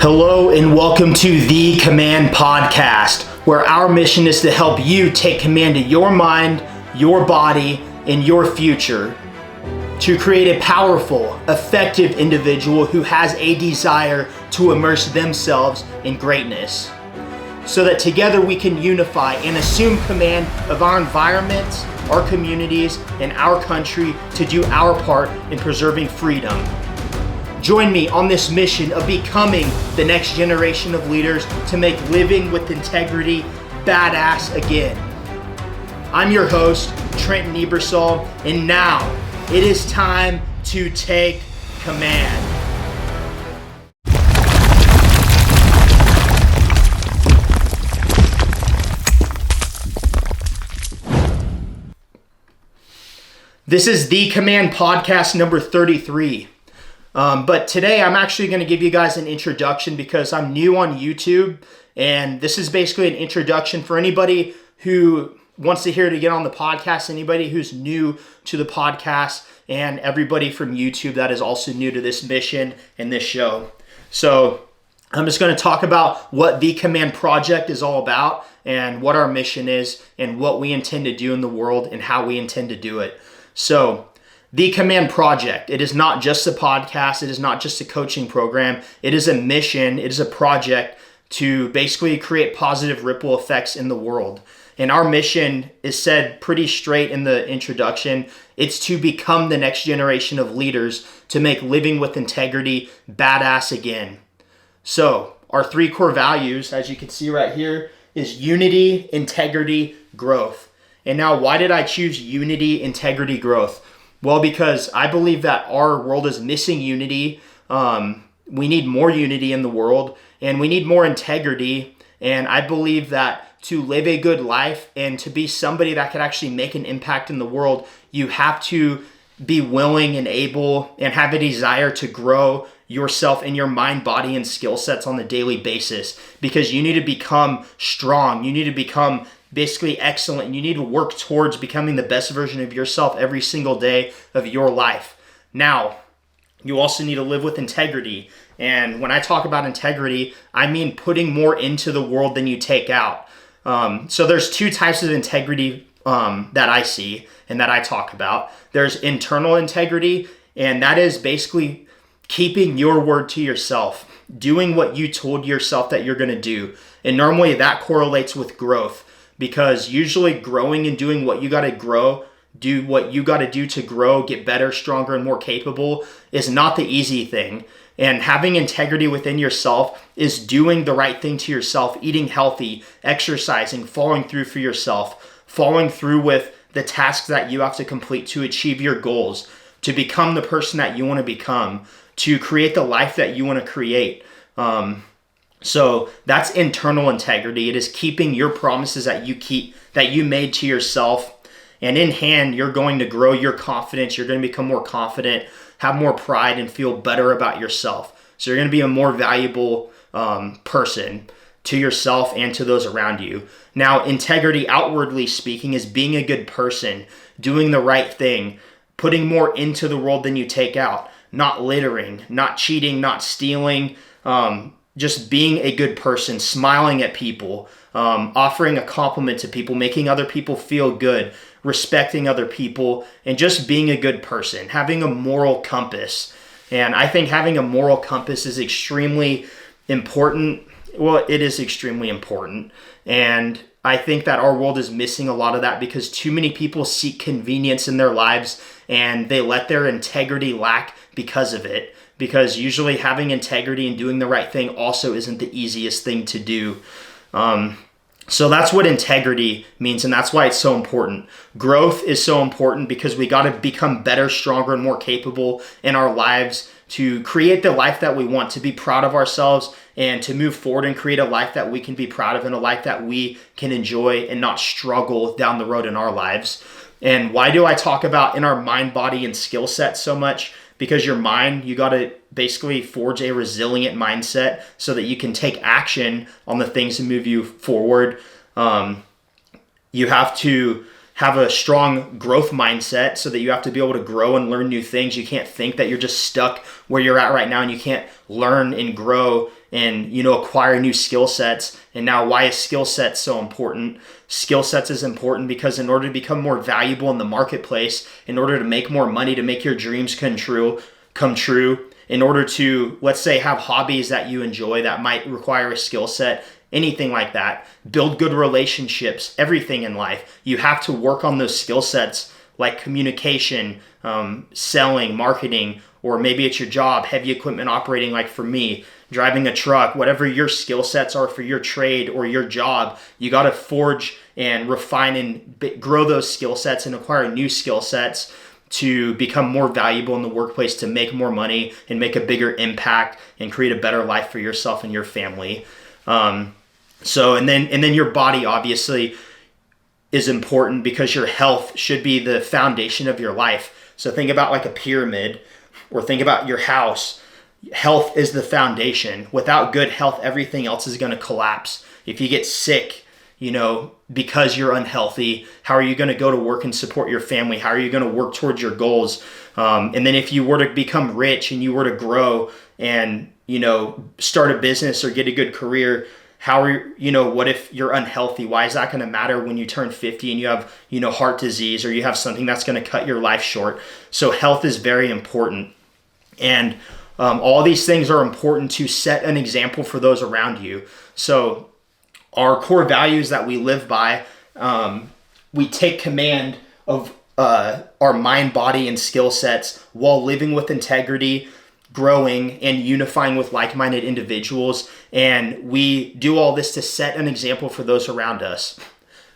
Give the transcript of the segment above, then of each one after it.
Hello and welcome to the Command Podcast, where our mission is to help you take command of your mind, your body, and your future to create a powerful, effective individual who has a desire to immerse themselves in greatness, so that together we can unify and assume command of our environments, our communities, and our country to do our part in preserving freedom. Join me on this mission of becoming the next generation of leaders to make living with integrity badass again. I'm your host, Trenton Ebersol, and now it is time to take command. This is the Command Podcast number 33. But today I'm actually going to give you guys an introduction because I'm new on YouTube, and this is basically an introduction for anybody who wants to hear to get on the podcast, anybody who's new to the podcast, and everybody from YouTube that is also new to this mission and this show. So I'm just going to talk about what the Command Project is all about and what our mission is and what we intend to do in the world and how we intend to do it. So the Command Project, it is not just a podcast, it is not just a coaching program, it is a mission, it is a project to basically create positive ripple effects in the world. And our mission is said pretty straight in the introduction. It's to become the next generation of leaders to make living with integrity badass again. So our three core values, as you can see right here, is unity, integrity, growth. And now why did I choose unity, integrity, growth? Well, because I believe that our world is missing unity. We need more unity in the world, and we need more integrity. And I believe that to live a good life and to be somebody that could actually make an impact in the world, you have to be willing and able and have a desire to grow yourself in your mind, body, and skill sets on a daily basis, because you need to become strong. You need to become basically excellent, and you need to work towards becoming the best version of yourself every single day of your life. Now, you also need to live with integrity. And when I talk about integrity, I mean putting more into the world than you take out. So there's two types of integrity that I see and that I talk about. There's internal integrity, and that is basically keeping your word to yourself, doing what you told yourself that you're going to do. And normally that correlates with growth, because usually growing and doing what you got to grow, do what you got to do to grow, get better, stronger, and more capable is not the easy thing. And having integrity within yourself is doing the right thing to yourself, eating healthy, exercising, following through for yourself, following through with the tasks that you have to complete to achieve your goals, to become the person that you want to become, to create the life that you want to create. So that's internal integrity. It is keeping your promises that you made to yourself. And in hand, you're going to grow your confidence. You're going to become more confident, have more pride, and feel better about yourself. So you're going to be a more valuable person to yourself and to those around you. Now, integrity, outwardly speaking, is being a good person, doing the right thing, putting more into the world than you take out, not littering, not cheating, not stealing, just being a good person, smiling at people, offering a compliment to people, making other people feel good, respecting other people, and just being a good person, having a moral compass. And I think having a moral compass is extremely important. Well, it is extremely important. And I think that our world is missing a lot of that because too many people seek convenience in their lives and they let their integrity lack because of it. Because usually having integrity and doing the right thing also isn't the easiest thing to do. So that's what integrity means, and that's why it's so important. Growth is so important because we got to become better, stronger, and more capable in our lives to create the life that we want, to be proud of ourselves, and to move forward and create a life that we can be proud of and a life that we can enjoy and not struggle down the road in our lives. And why do I talk about in our mind, body, and skill set so much? Because your mind, you got to basically forge a resilient mindset so that you can take action on the things that move you forward. You have to have a strong growth mindset so that you have to be able to grow and learn new things. You can't think that you're just stuck where you're at right now and you can't learn and grow and, acquire new skill sets. And now, why is skill sets so important? Skill sets is important because in order to become more valuable in the marketplace, in order to make more money, to make your dreams come true, in order to, let's say, have hobbies that you enjoy that might require a skill set, anything like that, build good relationships, everything in life, you have to work on those skill sets like communication, selling, marketing, or maybe it's your job, heavy equipment operating, like for me, driving a truck, whatever your skill sets are for your trade or your job, you got to forge and refine and grow those skill sets and acquire new skill sets to become more valuable in the workplace, to make more money and make a bigger impact and create a better life for yourself and your family. And then your body obviously is important because your health should be the foundation of your life. So think about like a pyramid, or think about your house. Health is the foundation. Without good health, everything else is going to collapse. If you get sick, because you're unhealthy, how are you going to go to work and support your family? How are you going to work towards your goals? And then if you were to become rich and you were to grow and, start a business or get a good career, what if you're unhealthy? Why is that going to matter when you turn 50 and you have, heart disease, or you have something that's going to cut your life short? So health is very important. And all these things are important to set an example for those around you. So our core values that we live by, we take command of our mind, body, and skill sets while living with integrity, growing, and unifying with like-minded individuals. And we do all this to set an example for those around us.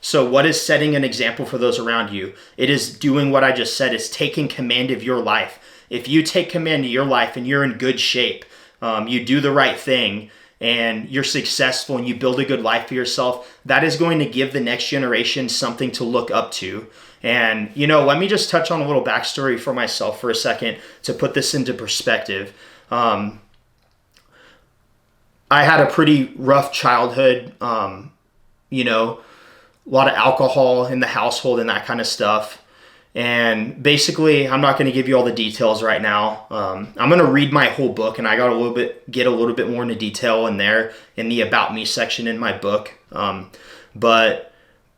So what is setting an example for those around you? It is doing what I just said. It's taking command of your life. If you take command of your life and you're in good shape, you do the right thing, and you're successful and you build a good life for yourself, that is going to give the next generation something to look up to. And, let me just touch on a little backstory for myself for a second to put this into perspective. I had a pretty rough childhood, a lot of alcohol in the household and that kind of stuff. And basically, I'm not going to give you all the details right now. I'm going to read my whole book, and I got get a little bit more into detail in there in the About Me section in my book. But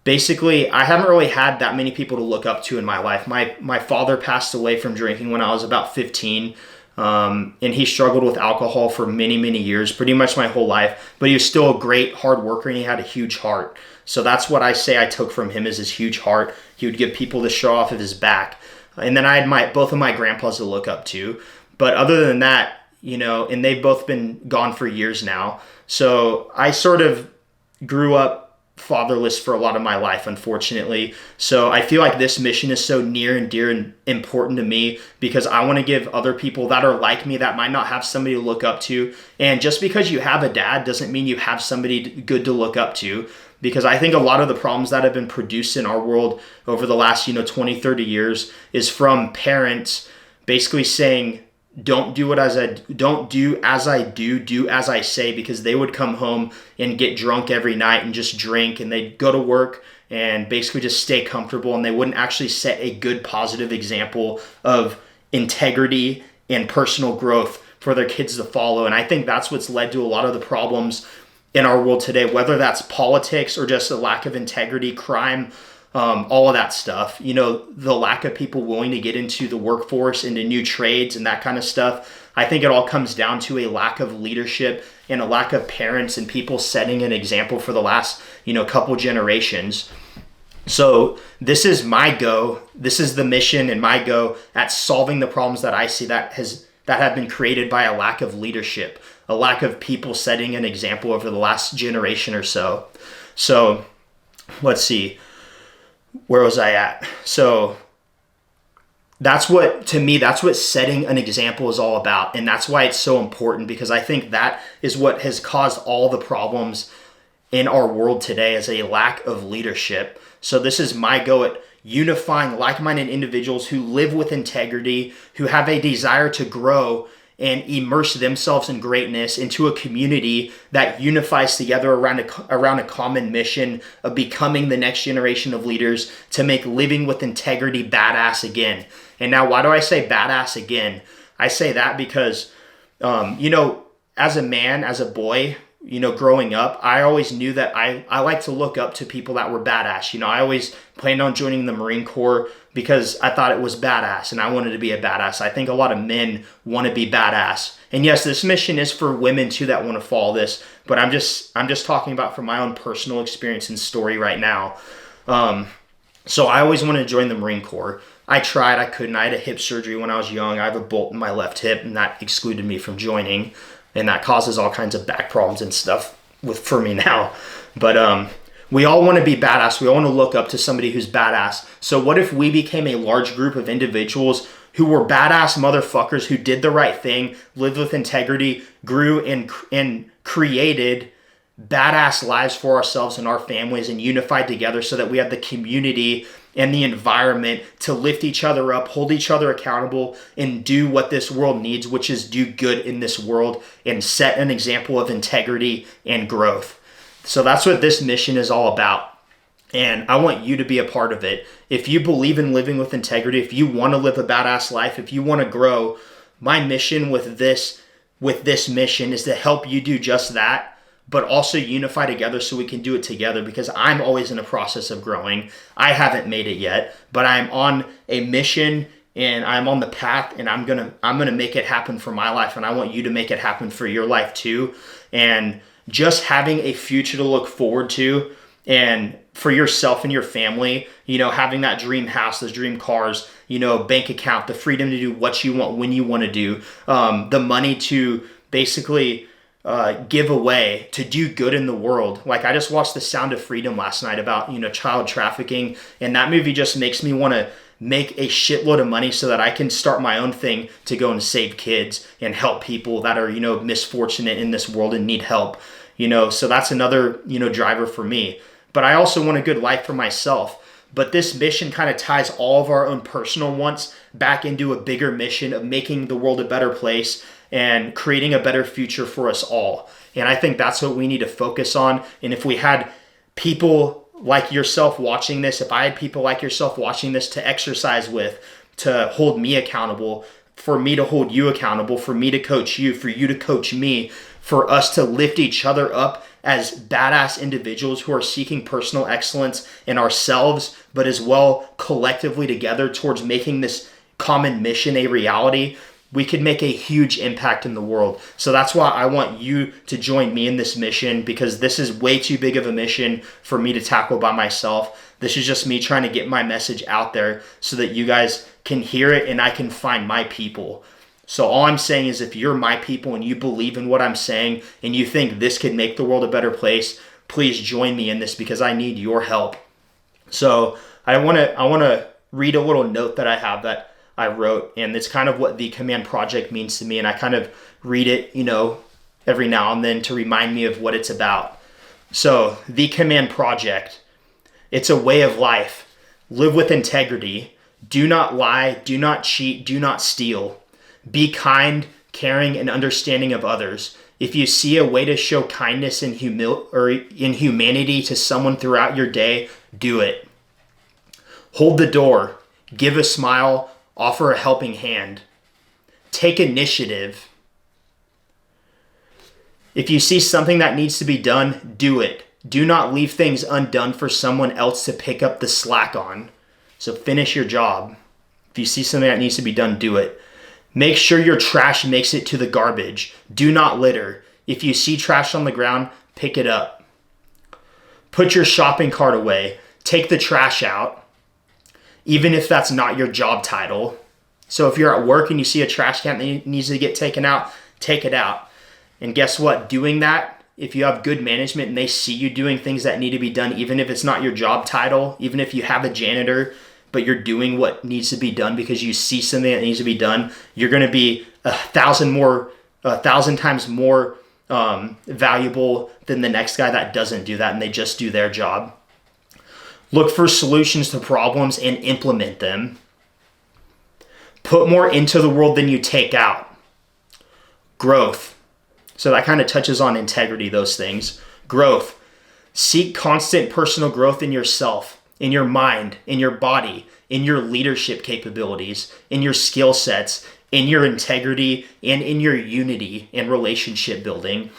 basically, I haven't really had that many people to look up to in my life. My father passed away from drinking when I was about 15. And he struggled with alcohol for many, many years, pretty much my whole life, but he was still a great hard worker, and he had a huge heart. So that's what I say I took from him, is his huge heart. He would give people the show off of his back. And then I had both of my grandpas to look up to. But other than that, and they've both been gone for years now. So I sort of grew up fatherless for a lot of my life, unfortunately. So I feel like this mission is so near and dear and important to me because I want to give other people that are like me, that might not have somebody to look up to. And just because you have a dad doesn't mean you have somebody good to look up to, because I think a lot of the problems that have been produced in our world over the last 20, 30 years is from parents basically saying, don't do as I do as I say, because they would come home and get drunk every night and just drink, and they'd go to work and basically just stay comfortable, and they wouldn't actually set a good positive example of integrity and personal growth for their kids to follow. And I think that's what's led to a lot of the problems in our world today, whether that's politics or just a lack of integrity, crime, all of that stuff. The lack of people willing to get into the workforce, into new trades and that kind of stuff. I think it all comes down to a lack of leadership and a lack of parents and people setting an example for the last, couple generations. So this is my go. This is the mission and my go at solving the problems that I see that have been created by a lack of leadership, a lack of people setting an example over the last generation or so. So let's see. Where was I at? So that's what setting an example is all about. And that's why it's so important, because I think that is what has caused all the problems in our world today, is a lack of leadership. So this is my go at unifying like-minded individuals who live with integrity, who have a desire to grow and immerse themselves in greatness into a community that unifies together around a common mission of becoming the next generation of leaders to make living with integrity badass again. And now, why do I say badass again? I say that because, as a man, as a boy, growing up, I always knew that I like to look up to people that were badass. I always planned on joining the Marine Corps because I thought it was badass and I wanted to be a badass. I think a lot of men want to be badass. And yes, this mission is for women too that want to follow this, but I'm just talking about from my own personal experience and story right now. So I always wanted to join the Marine Corps. I tried, I couldn't. I had a hip surgery when I was young. I have a bolt in my left hip and that excluded me from joining. And that causes all kinds of back problems and stuff for me now. But we all want to be badass. We all want to look up to somebody who's badass. So what if we became a large group of individuals who were badass motherfuckers who did the right thing, lived with integrity, grew and created badass lives for ourselves and our families and unified together so that we have the community and the environment to lift each other up, hold each other accountable, and do what this world needs, which is do good in this world and set an example of integrity and growth. So that's what this mission is all about. And I want you to be a part of it. If you believe in living with integrity, if you want to live a badass life, if you want to grow, my mission with this mission is to help you do just that, but also unify together so we can do it together, because I'm always in a process of growing. I haven't made it yet, but I'm on a mission and I'm on the path, and I'm gonna make it happen for my life, and I want you to make it happen for your life too. And just having a future to look forward to, and for yourself and your family, having that dream house, those dream cars, bank account, the freedom to do what you want when you want to do, the money to basically give away to do good in the world. Like I just watched The Sound of Freedom last night about, child trafficking. And that movie just makes me want to make a shitload of money so that I can start my own thing to go and save kids and help people that are, misfortunate in this world and need help, so that's another, driver for me. But I also want a good life for myself. But this mission kind of ties all of our own personal wants back into a bigger mission of making the world a better place and creating a better future for us all. And I think that's what we need to focus on. And if we had people like yourself watching this, if I had people like yourself watching this to exercise with, to hold me accountable, for me to hold you accountable, for me to coach you, for you to coach me, for us to lift each other up as badass individuals who are seeking personal excellence in ourselves, but as well collectively together towards making this common mission a reality, we could make a huge impact in the world. So that's why I want you to join me in this mission, because this is way too big of a mission for me to tackle by myself. This is just me trying to get my message out there so that you guys can hear it and I can find my people. So all I'm saying is, if you're my people and you believe in what I'm saying and you think this could make the world a better place, please join me in this, because I need your help. So I want to read a little note that I have that I wrote, and it's kind of what the Command Project means to me, and I kind of read it, every now and then to remind me of what it's about. So the Command Project, it's a way of life. Live with integrity. Do not lie. Do not cheat. Do not steal. Be kind, caring, and understanding of others. If you see a way to show kindness and humanity to someone throughout your day, do it. Hold the door. Give a smile. Offer a helping hand. Take initiative. If you see something that needs to be done, do it. Do not leave things undone for someone else to pick up the slack on. So finish your job. If you see something that needs to be done, do it. Make sure your trash makes it to the garbage. Do not litter. If you see trash on the ground, pick it up. Put your shopping cart away. Take the trash out, even if that's not your job title. So if you're at work and you see a trash can that needs to get taken out, take it out. And guess what? Doing that, if you have good management and they see you doing things that need to be done, even if it's not your job title, even if you have a janitor, but you're doing what needs to be done because you see something that needs to be done, you're going to be 1,000 times more valuable than the next guy that doesn't do that and they just do their job. Look for solutions to problems and implement them. Put more into the world than you take out. Growth. So that kind of touches on integrity, those things. Growth. Seek constant personal growth in yourself, in your mind, in your body, in your leadership capabilities, in your skill sets, in your integrity, and in your unity and relationship building.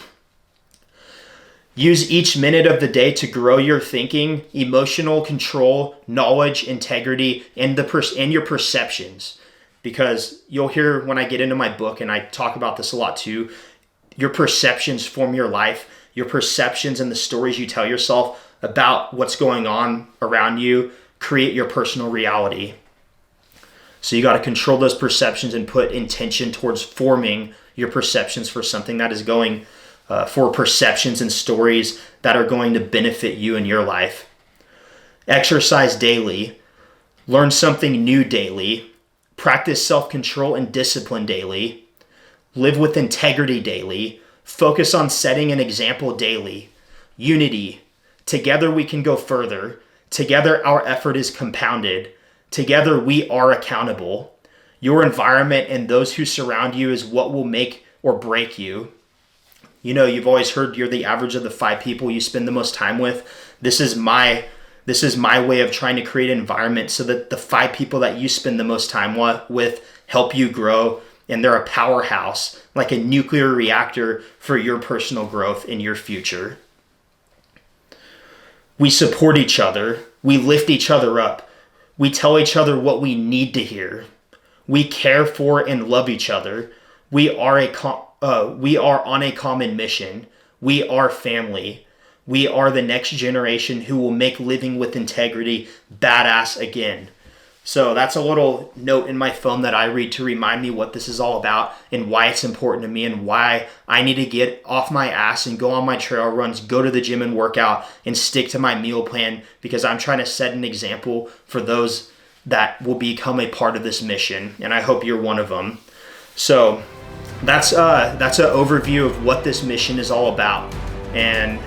Use each minute of the day to grow your thinking, emotional control, knowledge, integrity, and your perceptions. Because you'll hear when I get into my book, and I talk about this a lot too, your perceptions form your life. Your perceptions and the stories you tell yourself about what's going on around you create your personal reality. So you got to control those perceptions and put intention towards forming your perceptions for something that is going for perceptions and stories that are going to benefit you in your life. Exercise daily. Learn something new daily. Practice self-control and discipline daily. Live with integrity daily. Focus on setting an example daily. Unity. Together we can go further. Together our effort is compounded. Together we are accountable. Your environment and those who surround you is what will make or break you. You know, you've always heard you're the average of the 5 people you spend the most time with. This is my way of trying to create an environment so that the 5 people that you spend the most time with help you grow, and they're a powerhouse, like a nuclear reactor for your personal growth in your future. We support each other. We lift each other up. We tell each other what we need to hear. We care for and love each other. We are on a common mission. We are family. We are the next generation who will make living with integrity badass again. So that's a little note in my phone that I read to remind me what this is all about and why it's important to me and why I need to get off my ass and go on my trail runs, go to the gym and work out and stick to my meal plan, because I'm trying to set an example for those that will become a part of this mission. And I hope you're one of them. So that's an overview of what this mission is all about. And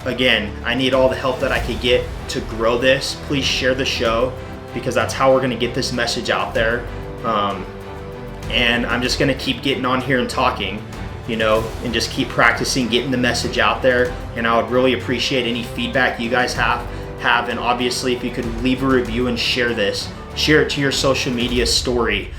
again, I need all the help that I could get to grow this. Please share the show, because that's how we're going to get this message out there. And I'm just going to keep getting on here and talking, and just keep practicing getting the message out there. And I would really appreciate any feedback you guys have. And obviously, if you could leave a review and share this, share it to your social media story.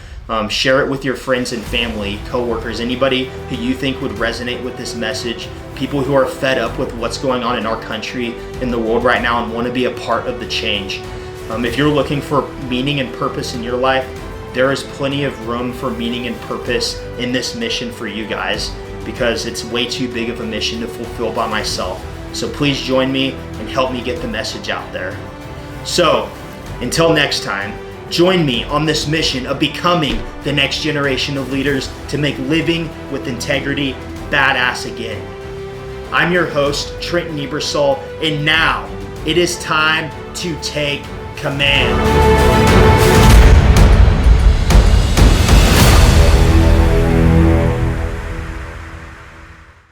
Share it with your friends and family, coworkers, anybody who you think would resonate with this message, people who are fed up with what's going on in our country, in the world right now, and want to be a part of the change. If you're looking for meaning and purpose in your life, there is plenty of room for meaning and purpose in this mission for you guys, because it's way too big of a mission to fulfill by myself. So please join me and help me get the message out there. So until next time, join me on this mission of becoming the next generation of leaders to make living with integrity badass again. I'm your host, Trenton Ebersol, and now it is time to take command.